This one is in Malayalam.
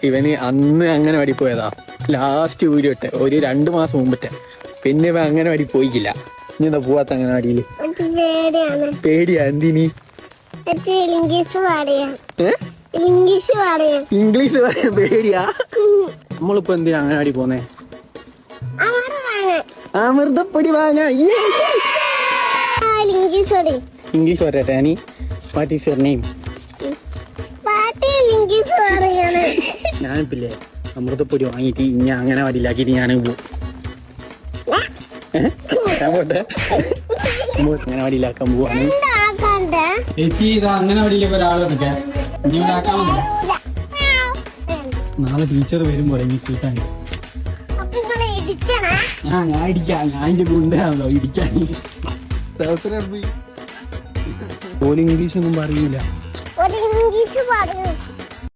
ഇവന് അന്ന് അംഗനവാടി പോയതാ, ലാസ്റ്റ് വീഡിയോ ഇട്ടെ ഒരു 2 മാസം മുമ്പത്തെ. പിന്നെ ഇവൻ അംഗനവാടി പോയിക്കില്ല. ഇനി എന്താ പോവാത്ത അംഗനവാടിയില്? പേടിയാ? എന്തിനി? ഇംഗ്ലീഷ് പറയാൻ പേടിയാ? നമ്മളിപ്പോ എന്തിനാ അംഗനവാടി പോന്നേ? അമൃതപ്പൊടി വാങ്ങാ. ഇംഗ്ലീഷ് പറയട്ടെ നീ? What is your name? ഞാനിപ്പില്ലേ അമൃതപ്പൊടി വാങ്ങിയിട്ട് ഇനി അംഗനവാടിയിലാക്കിയിട്ട് ഞാൻ പോകും. ഞാൻ പോട്ടെ, അംഗനവാടിയിലാക്കാൻ പോവാണ്. ചേച്ചി ഇതാ അംഗനവാടിയിലേക്ക് ഒരാൾ നിൽക്കാൻ. നാളെ ടീച്ചർ വരുമ്പോ എനിക്ക് കൂട്ടാൻ. ഞാൻ ഇടിക്കാം, ഞാൻ എന്റെ ഗുണ്ടാണല്ലോ ഇടിക്കാൻ. ഓല് ഇംഗ്ലീഷ് ഒന്നും പറയൂല.